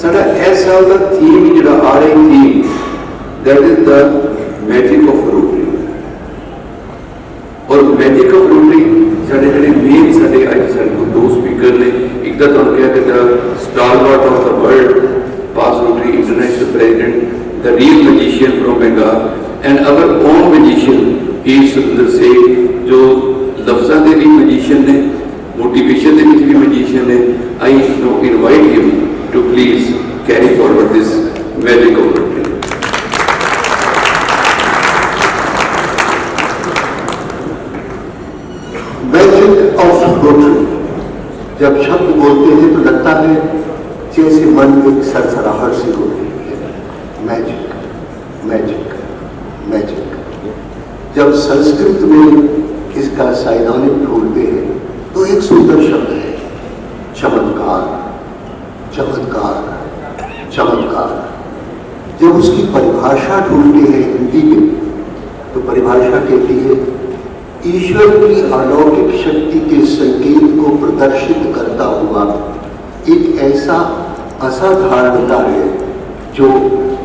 साडा इस साल का थीम जिहड़ा आ रही theme that is the magic of rotary. और मैजिक ऑफ रोटरी साडे जिहड़े मेन साडे अज साडे कोल दो स्पीकर ने, एक तो तुहानूं कहा कि the stalwart of the world past Rotary International president, the real magician from Bengal and our own magician E Sundar Seth, जो लफ्ज़ों के भी मैजिशियन ने, मोटिवेशन के भी मैजिशियन ने। I know invite him to please carry forward this magic of Rotary. Magic of Rotary जब शब्द बोलते हैं तो लगता है जैसे मन में सरसराहट सी होती है। Magic magic magic. जब संस्कृत में इसका साइनोनिम ढूंढते हैं तो एक सुंदर शब्द है चमत्कार। चमत्कार चमत्कार। जब उसकी परिभाषा ढूंढते हैं हिंदी में तो परिभाषा कहती है ईश्वर की अलौकिक शक्ति के संकेत को प्रदर्शित करता हुआ एक ऐसा असाधारण कार्य जो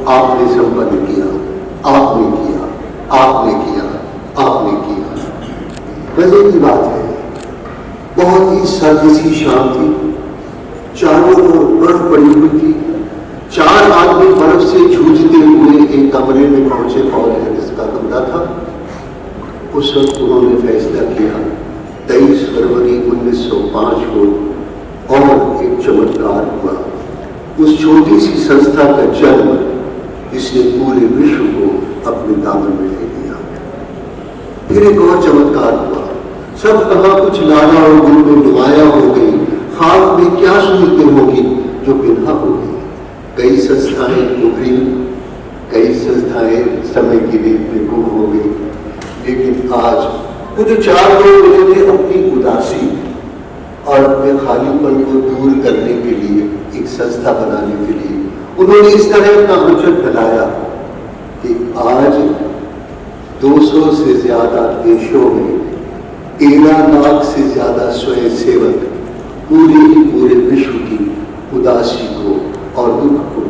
आपने संपन्न किया, आपने किया, आपने किया, आपने किया। मजे की बात है, बहुत ही सर्द सी शाम थी, चारों ओर बर्फ पड़ी हुई थी। 4 आदमी बर्फ से जूझते हुए एक कमरे में पहुंचे और इसका कमरा था। उस वक्त उन्होंने फैसला किया 23 फरवरी 1905 को और एक चमत्कार हुआ। उस छोटी सी संस्था का जन्म जिसने पूरे विश्व को अपने दामन में ले लिया। फिर एक और चमत्कार हुआ। सब कहा कुछ लाला और गुल में नुमाया हो गई, खाक में क्या सूरतें होगी जो बिना हो गई। कई संस्थाएं उभरी, कई संस्थाएं समय की रीत में गुम हो गई। लेकिन आज वो जो 4 लोग मिले थे अपनी उदासी और अपने खालीपन को दूर करने के लिए, एक संस्था बनाने के लिए, उन्होंने इस तरह अपना अवसर फैलाया कि आज 200 से ज्यादा देशों में 13 लाख से ज्यादा स्वयं सेवक पूरे विश्व की उदासी को और दुख को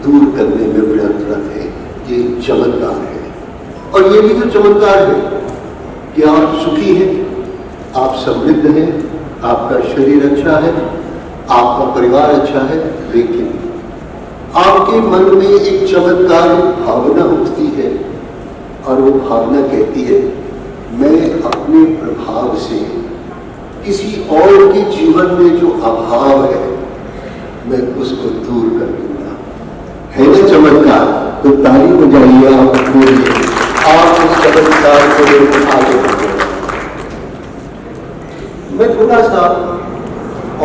दूर करने में प्रयत्नरत है। ये चमत्कार है। और ये भी तो चमत्कार है कि आप सुखी हैं, आप समृद्ध हैं, आपका शरीर अच्छा है, आपका परिवार अच्छा है, लेकिन आपके मन में एक चमत्कार भावना उठती है और वो भावना कहती है मैं अपने प्रभाव से किसी और के जीवन में जो अभाव है मैं उसको दूर कर दूंगा। है ना चमत्कार? तो ताली बजाइए आप अपने लिए। आप इस चमत्कार को लेकर आगे बढ़े। मैं थोड़ा सा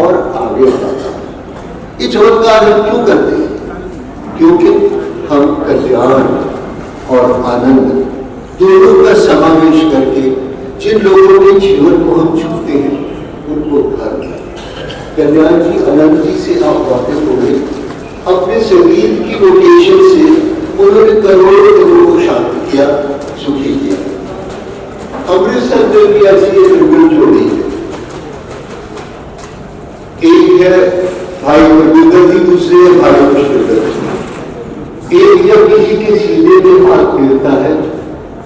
और आगे बढ़ता हूं। ये चमत्कार हम क्यों करते हैं? क्योंकि हम कल्याण और आनंद दोनों का समावेश करके जिन लोगों के जीवन को हम छूते हैं उनको धर्म। कल्याण जी, आनंद जी से आप वाकिफ हो गए। अपने संगीत की लोकेशन से उन्होंने करोड़ों लोगों को शांत किया, सुखी किया। अमृतसर में भी ऐसी एक बिल्कुल जोड़ी है। एक है भाई गुरबिंदर जी, दूसरे है भाई पुष्पिंदर जी। एक जब किसी के सीने में हाथ फेरता है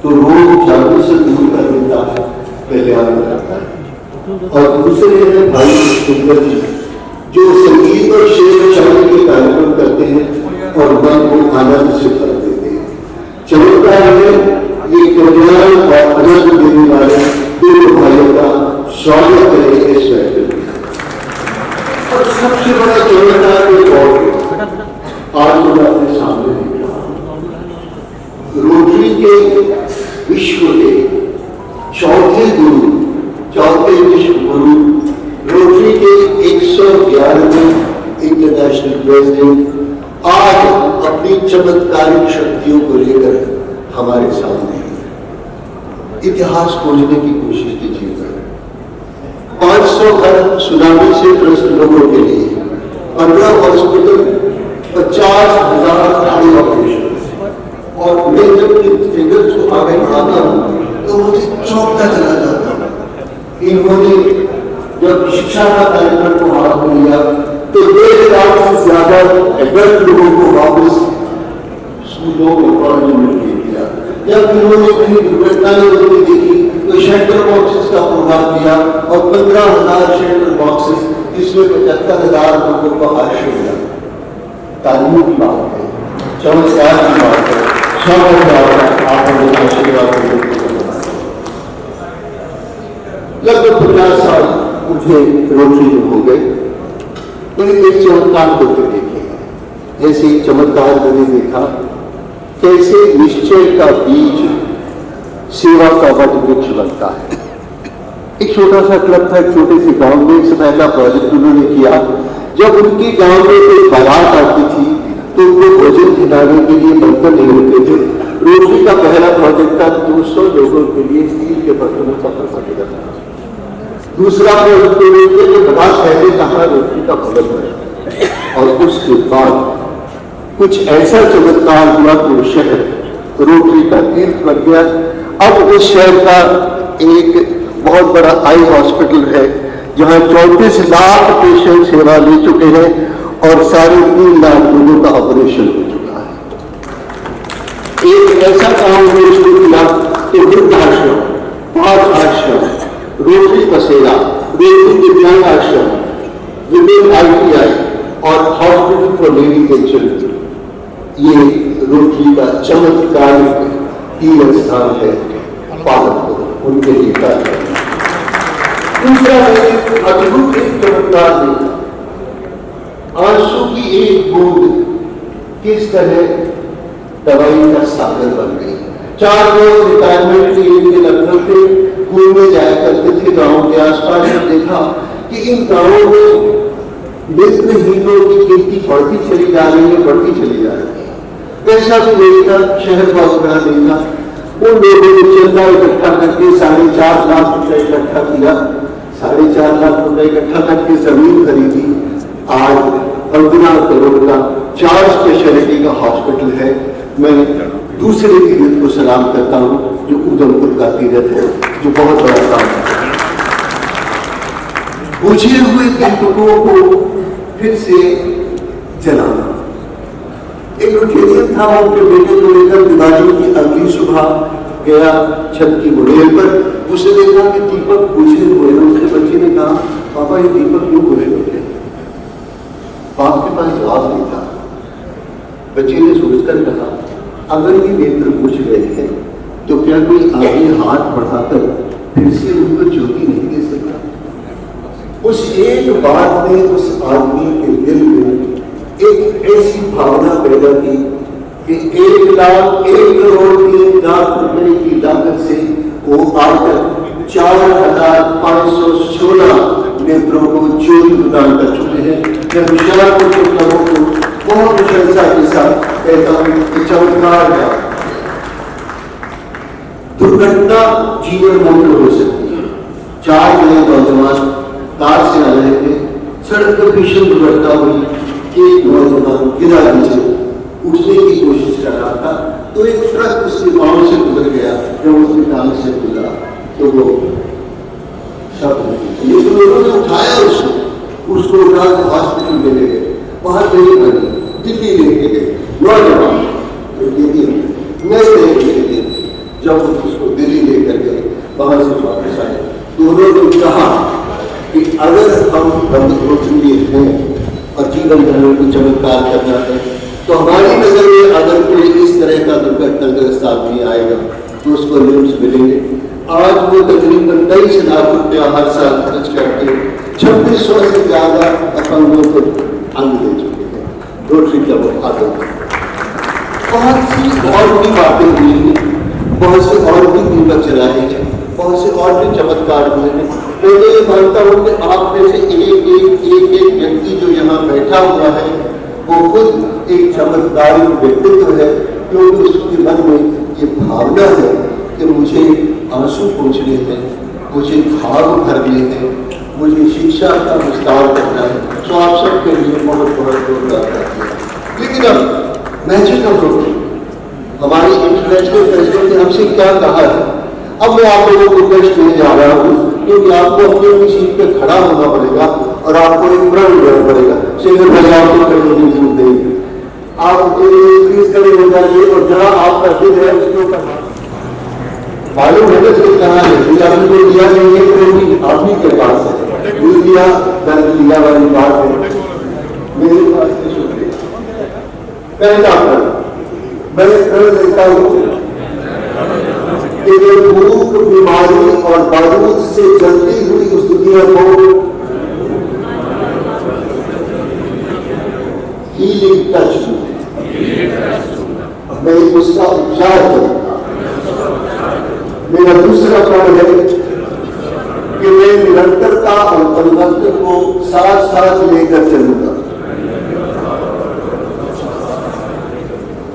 तो रोग जादू से दूर कर देता है, कल्याण करता है। और दूसरे है भाई पुष्पिंदर जी जो संगीत और शेर शायरी के कार्यक्रम करते हैं और मन को आनंद से भर देते हैं। चमत्कार है ये कल्याण और आनंद देने वाले दोनों भाइयों का स्वागत करेंगे इस कार्यक्रम में। और सबसे बड़ा चमत्कार एक और आज मैं अपने सामने देख रहा हूं। रोटरी के विश्व के चौथे गुरु, चौथे विश्व गुरु, रोटरी के 111वें इंटरनेशनल प्रेसिडेंट आज अपनी चमत्कारिक शक्तियों को लेकर हमारे सामने है। इतिहास खोजने की कोशिश कीजिएगा। 500 घर सुनामी से ग्रस्त लोगों के लिए, 15 हॉस्पिटल, 50,000 हाई ऑपरेशन। और मैं जब इन फिगर्स को आगे बढ़ाता हूं तो मुझे चौंकता चला जाता हूं। इन्होंने जब शिक्षा का कार्यक्रम को हाथ में लिया तो 1 लाख से ज्यादा 10 लोगों को वापस स्कूलों और कॉलेजों में भेज दिया। जब इन्होंने कहीं दुर्घटनाएं होती देखी तो शेल्टर बॉक्सेस का प्रोग्राम किया और 15,000 शेल्टर बॉक्सेस, इसमें 75,000 लोगों को आश्रय मिला। तालियों की बात है, चमत्कार की बात है, आपने आशीर्वाद लगभग 50 साल मुझे रोटरी में हो गए। मैंने एक चमत्कार होते देखे, जैसे एक चमत्कार मैंने देखा कैसे निश्चय का बीज सेवा का वट वृक्ष बनता है। एक छोटा सा क्लब था, एक छोटे से गांव में, एक पहला प्रोजेक्ट उन्होंने किया। जब उनके गांव में कोई बारात आती थी तो उनको भोजन खिलाने के लिए बर्तन नहीं होते थे। रोटरी का पहला प्रोजेक्ट था 200 लोगों के लिए स्टील के बर्तनों का प्रबंध करना। दूसरा प्रोजेक्ट कि बता पहले कहा रोटरी का भवन है, और उसके बाद कुछ ऐसा चमत्कार हुआ कि वो शहर रोटरी का तीर्थ बन गया। अब उस शहर का एक बहुत बड़ा आई हॉस्पिटल है जहां 34 लाख पेशेंट सेवा ले चुके हैं और 3.5 लाख लोगों का ऑपरेशन हो चुका है। एक ऐसा काम हमने शुरू किया कि वृद्धाश्रम, 5 आश्रम, रोटरी बसेरा, रोटरी दिव्यांग आश्रम, विभिन्न ITI और hospital for ladies and children, ये रोटरी का चमत्कार तीर्थ स्थान है। पालक उनके लिए कार्य। दूसरा अद्भुत एक चमत्कार देखा, आंसू की एक बूंद किस तरह दवाई का सागर बन गई। 4 रोज रिटायरमेंट के लिए लखनऊ के घूमने जाया करते थे गाँव के आसपास, देखा कि इन गाँवों में नेत्रहीनों की गिनती बढ़ती चली जा रही है, बढ़ती चली जा रही है। वैसा भी नहीं था, शहर बहुत बड़ा नहीं था। उन लोगों ने चंदा इकट्ठा करके 4.5 लाख रुपए इकट्ठा किया, 4.5 लाख रुपए इकट्ठा करके जमीन खरीदी। आज 15 करोड़ का 4 स्पेशलिटी का हॉस्पिटल है। मैं दूसरे तीर्थ को सलाम करता हूं जो उधमपुर का तीर्थ है, जो बहुत बड़ा काम है। बुझे हुए दीपकों को फिर से जलाना। एक रोटेरियन था, उनके बेटे को लेकर दिवाली की अगली सुबह गया छत की बुढ़ेल पर। उसने देखा कि दीपक बुझे हुए हैं। उसके बच्चे ने कहा, पापा ये दीपक क्यों बुझे हुए हैं? बाप के पास जवाब नहीं था। बच्चे ने सोचकर कहा, अगर ये नेत्र बुझ गए हैं तो क्या कोई आगे हाथ बढ़ाकर फिर से उनको ज्योति नहीं दे सकता? उस एक बात ने उस आदमी के दिल में एक ऐसी भावना पैदा की कि 1,01 करोड़ 3 लाख रुपए की लागत से वो आकर 4,516 नेत्रों को ज्योति प्रदान कर चुके हैं। मैं होशियारपुर के लोगों को बहुत प्रशंसा के साथ कहता हूँ कि चमत्कार है। दुर्घटना जीवन मौत हो सकती है। 4 नए नौजवान कार से आ रहे थे, सड़क पर भीषण दुर्घटना हुई। एक नौजवान गिरा नीचे, उठने की कोशिश कर रहा था तो एक ट्रक उसके पांव से गुजर गया। जब उसके टांग से गुजरा तो वो शब्द नहीं, लेकिन लोगों ने उठाया उसको उठा के हॉस्पिटल में ले गए। वहां नहीं बनी, दिल्ली लेके गए। नौजवान जब उसको दिल्ली लेकर गए, वहां से वापस आए तो उन्होंने कहा कि अगर हम बंद हो चुके हैं और जीवन धर्म को चमत्कार करना है तो हमारी नजर में अगर कोई इस तरह का दुर्घटनाग्रस्त आदमी आएगा तो उसको लिम्स मिलेंगे। आज वो तकरीबन 23 लाख रुपया हर साल खर्च करके 2600 से ज्यादा अपंगों को अंग दे चुके हैं। रोटरी क्लब आदत बहुत सी और भी बातें हुई हैं, बहुत से और भी दीपक जलाए हैं, बहुत से और भी चमत्कार हुए हैं। मैं ये मानता हूँ कि आप में से एक व्यक्ति जो यहाँ बैठा हुआ है वो खुद एक चमत्कारी व्यक्तित्व है, क्योंकि उसके मन में ये भावना है कि मुझे आंसू पोंछने हैं, मुझे भाव भरने हैं, मुझे शिक्षा का विस्तार करना है। तो आप सबके लिए बहुत बहुत जोरदार है। लेकिन अब मैजिक ऑफ रोटरी, हमारी इंटरनेशनल प्रेसिडेंट ने हमसे क्या कहा है, अब मैं आप लोगों को कष्ट नहीं जा रहा हूँ, क्योंकि आपको अपनी अपनी सीट पे खड़ा होना पड़ेगा और आपको एक प्रण लेना पड़ेगा। शेखर भाई आपको करने की जरूरत नहीं। आप प्लीज खड़े हो जाइए और जरा आपका दिल है उसके ऊपर मालूम है ना कि कहाँ है, आपने को दिया नहीं है तो भी आप ही के पास है, दिया दर्द लिया वाली बात है मेरे पास से। शुक्रिया। पहला मैं प्रण देता हूँ कि वे भूख, बीमारी और बारूद से जलती हुई उस दुनिया को हीलिंग टच मैं उसका उपचार करूंगा। मेरा दूसरा प्रण है कि मैं निरंतरता और परिवर्तन को साथ साथ लेकर चलूंगा।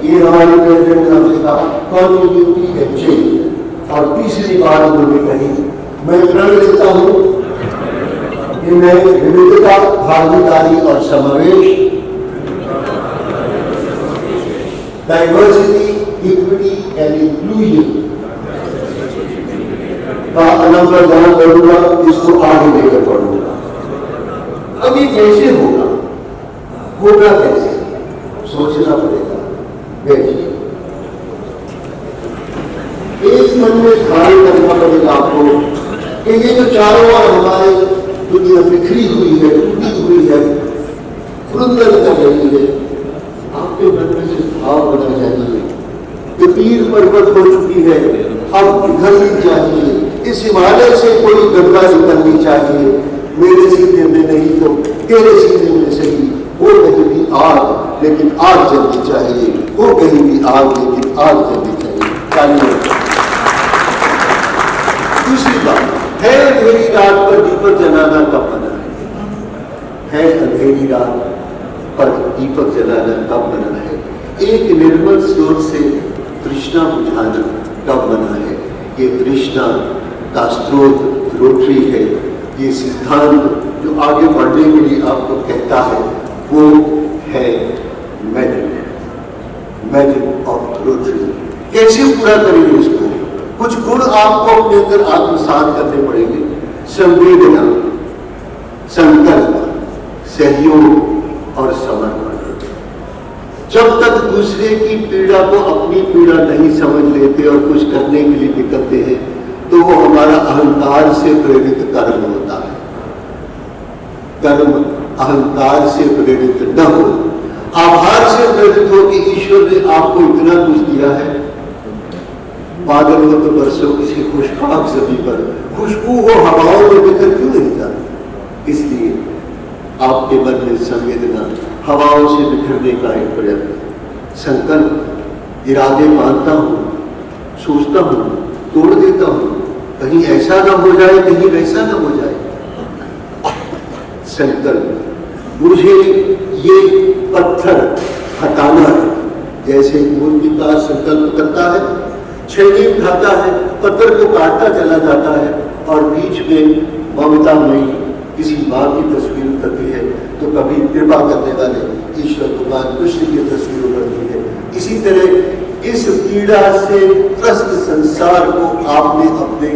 ये हमारी प्रेसिडेंट साहब से कहा कॉन्टिन्यूटी है चेंज। और तीसरी बात उन्होंने कही, मैं प्रण लेता हूं कि मैं विविधता, भागीदारी और समावेश, डाइवर्सिटी, इक्विटी एंड इंक्लूजन का नंबर जहां करूंगा, इसको आगे लेकर पढ़ूंगा। अब ये कैसे होगा, होगा कैसे, सोचना पड़ेगा। देखिए, एक मन में ध्यान करना पड़ेगा आपको कि ये जो चारों ओर हमारे दुनिया बिखरी हुई है, टूटी हुई है, फुरंदर कर रही है, आपके मन में से भाव बना चाहिए कि पीर पर्वत हो चुकी है, अब पिघलनी चाहिए, इस हिमालय से कोई गंगा निकलनी चाहिए, मेरे सीने में नहीं तो तेरे सीने में सही, वो कहीं भी आग लेकिन आग जलनी चाहिए, वो कहीं भी आग लेकिन आग जलनी चाहिए। दूसरी बात है, अंधेरी रात पर दीपक जलाना कब मना है अंधेरी रात पर दीपक जलाना कब मना है, एक निर्मल स्रोत से तृष्णा बुझाना कब मना है। ये तृष्णा का स्रोत रोटरी है। ये सिद्धांत जो आगे बढ़ने के लिए आपको कहता है वो है मैजिक ऑफ रोटरी। कैसे पूरा करेंगे इसको, कुछ गुण आपको अपने अंदर आत्मसात करने पड़ेंगे। संवेदना, संकल्प, सहयोग और समर्पण। जब तक दूसरे की पीड़ा को अपनी पीड़ा नहीं समझ लेते और कुछ करने के लिए निकलते हैं तो वो हमारा अहंकार से प्रेरित कर्म होता है। कर्म अहंकार से प्रेरित न हो, आभार से प्रेरित हो कि ईश्वर ने आपको इतना कुछ दिया है। बादल हो तो बरसो किसी खुशखाक जमीन पर, खुशबू हो हवाओं में बिखर क्यों नहीं जाती। इसलिए आपके मन में संवेदना, हवाओं से बिखरने का एक प्रयत्न, संकल्प, इरादे मानता हूं, सोचता हूं, तोड़ देता हूं, कहीं ऐसा ना हो जाए, कहीं वैसा ना हो जाए। संकल्प, मुझे ये पत्थर हटाना है। जैसे मूर्तिकार संकल्प करता है, छेनी उठाता है, पत्थर को काटता चला जाता है और बीच में ममता में किसी माँ की तस्वीर उतरती है तो कभी कृपा करने वाले ईश्वर भगवान कृष्ण की तस्वीर उतरती है। इसी तरह इस पीड़ा से त्रस्त संसार को आपने अपने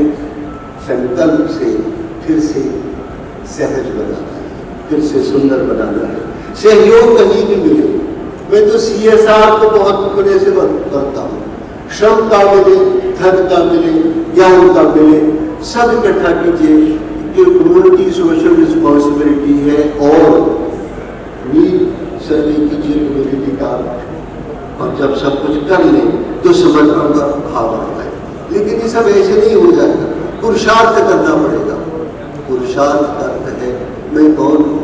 संकल्प से फिर से सहज बनाना है, फिर से सुंदर बनाना है। सहयोग कहीं भी मिले, मैं तो CSR को बहुत बड़े से करता हूँ, श्रम का मिले, धन का मिले, ज्ञान का मिले, सब इकट्ठा कीजिए कि कम्युनिटी सोशल रिस्पॉन्सिबिलिटी है और सर्वे कीजिए कम्युनिटी का। और जब सब कुछ कर लें तो समर्पण का भाव आता है। लेकिन ये सब ऐसे नहीं हो जाएगा, पुरुषार्थ करना पड़ेगा। पुरुषार्थ का अर्थ है मैं कौन हूँ,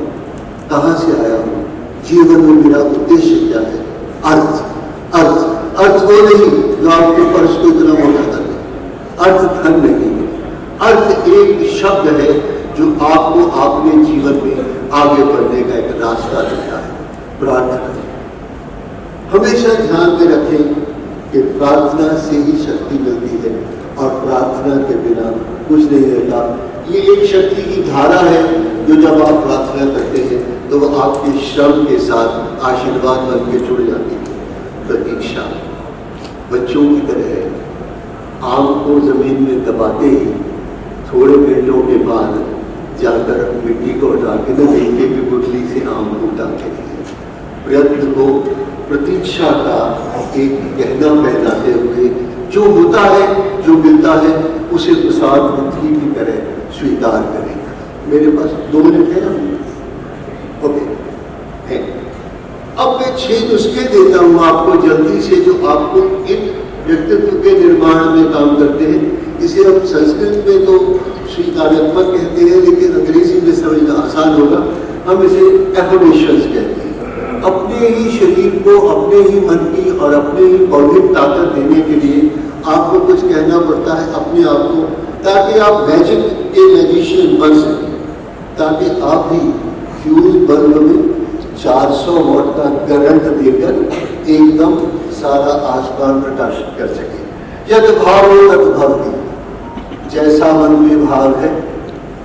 कहाँ से आया हूँ, जीवन में मेरा उद्देश्य क्या है। अर्थ अर्थ अर्थ वो नहीं जो आपके पर्स को इतना मोटा कर दे, अर्थ धन नहीं, अर्थ एक शब्द है जो आपको अपने जीवन में आगे बढ़ने का एक रास्ता देता है। प्रार्थना। हमेशा ध्यान में रखें कि प्रार्थना से ही शक्ति मिलती है और प्रार्थना के बिना कुछ नहीं रहता। ये एक शक्ति की धारा है जो जब आप प्रार्थना करते हैं तो वो आपके श्रम के साथ आशीर्वाद बन के जुड़ जाती है। प्रतीक्षा बच्चों की तरह है, आम को जमीन में दबाते ही थोड़े मिनटों के बाद जाकर मिट्टी को हटा के न देखे कि गुठली से आम को उठा के प्रयत्न को प्रतीक्षा का एक गहना पहनाते हुए जो होता है, जो मिलता है, उसे प्रसाद बुद्धि की तरह स्वीकार करें। मेरे पास 2 मिनट है ना? ओके है। अब मैं 6 नुस्खे देता हूं आपको जल्दी से, जो आपको इन व्यक्तित्व के निर्माण में काम करते हैं। इसे हम संस्कृत में तो स्वीकारात्मक कहते हैं, लेकिन अंग्रेजी में समझना आसान होगा। हम इसे एफर्मेशंस कहते हैं। अपने ही शरीर को, अपने ही मन की और अपने ही बौद्धिक ताकत देने के लिए आपको कुछ कहना पड़ता है अपने आप को, ताकि आप मैजिक के मैजिशियन बन सकें, ताकि आप भी फ्यूज बल्ब में 400 वॉट का करंट देकर एकदम सारा आसमान प्रकाशित कर सके। यद भाव तद भवति, जैसा मन में भाव है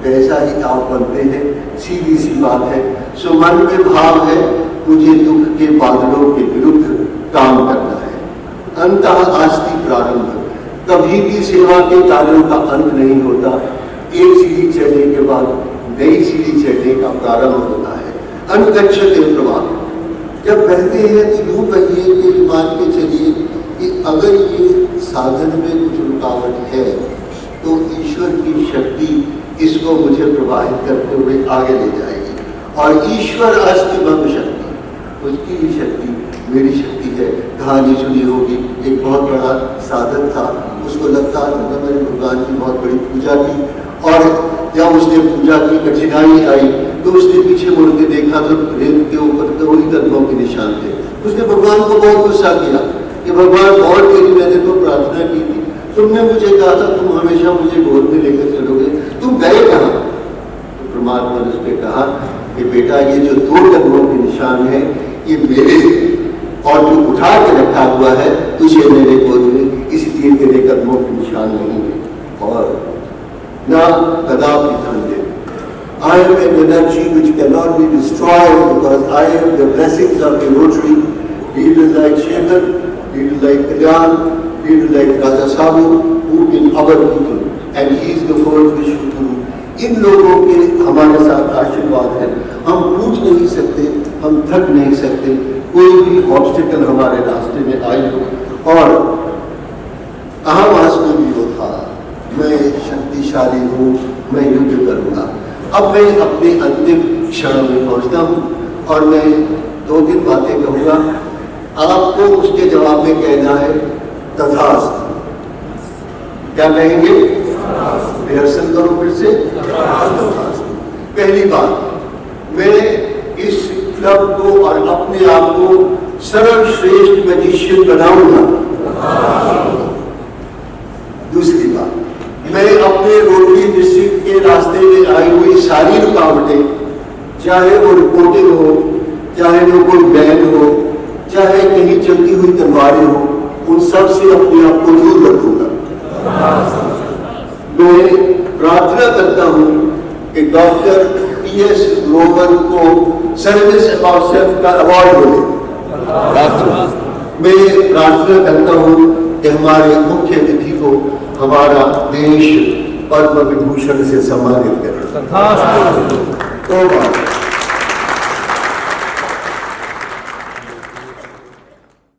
वैसा ही आप बनते हैं। सीधी सी बात है। सो मन में भाव है, मुझे दुख के बादलों के विरुद्ध काम करना है। अंतः आस्ति प्रारंभ, कभी भी सेवा के कार्यों का अंत नहीं होता। एक सीढ़ी चढ़ने के बाद नई सीढ़ी चढ़ने का प्रारंभ होता है। अनुगच्छते प्रवाह, जब बहते हैं तो यूं कहिए कि मान के चलिए कि अगर ये साधन में कुछ रुकावट है तो ईश्वर की शक्ति इसको मुझे प्रवाहित करते हुए आगे ले जाएगी। और ईश्वर अस्ति मम शक्ति, उसकी ही शक्ति मेरी शक्ति है। कहानी सुनी होगी, एक बहुत बड़ा साधक था, उसको लगता था मैंने भगवान की बहुत बड़ी पूजा की, और जब उसने पूजा की कठिनाई आई तो उसने पीछे मुड़ के देखा तो रेत के ऊपर तो वही कदमों के निशान थे। उसने भगवान को बहुत गुस्सा किया कि भगवान बहुत देरी मैंने तो प्रार्थना की थी, तुमने मुझे कहा था तुम हमेशा मुझे गोद में लेकर चलोगे, तुम गए कहाँ? तो परमात्मा ने उसने कहा कि बेटा ये जो 2 कदमों के निशान है ये मेरे, और जो उठा के रखा हुआ है तुझे मेरे गोद में, इसलिए तेरे कदमों के निशान नहीं है। और ना कदापि धन्य, I am an energy which cannot be destroyed because I am the blessings of the Rotary. Leaders like Shekhar, leaders like Kalyan, leaders like Raja Sabu, who in our people, and he is the fourth Vishnu Guru. इन लोगों के हमारे साथ आशीर्वाद है। हम पूछ नहीं सकते, हम थक नहीं सकते, कोई भी ऑब्स्टिकल हमारे रास्ते में आई हो। और अहमवास में भी वो था, मैं शक्तिशाली हूँ, मैं युद्ध करूँगा। अब मैं अपने अंतिम क्षण में पहुँचता हूँ और मैं 2-3 बातें कहूँगा। आपको उसके जवाब में कहना है तथास्तु। क्या कहेंगे? रिहर्सल करो फिर से। पहली बात, मैं इस क्लब को और अपने आप को सर्वश्रेष्ठ मैजिशियन बनाऊंगा। दूसरी बात, मैं अपने रोटरी डिस्ट्रिक्ट के रास्ते में आई हुई सारी रुकावटें, चाहे वो रिपोर्टिंग हो, चाहे वो कोई बैन हो, चाहे कहीं चलती हुई तलवारें हो, उन सब से अपने आप को दूर रखूंगा। मैं प्रार्थना करता हूं कि डॉक्टर PS ग्रोवर को सर्विस अबाउट सेल्फ का अवार्ड मिले। मैं प्रार्थना करता हूं कि हमारे मुख्य अतिथि को हमारा देश पद्म विभूषण से सम्मानित करे।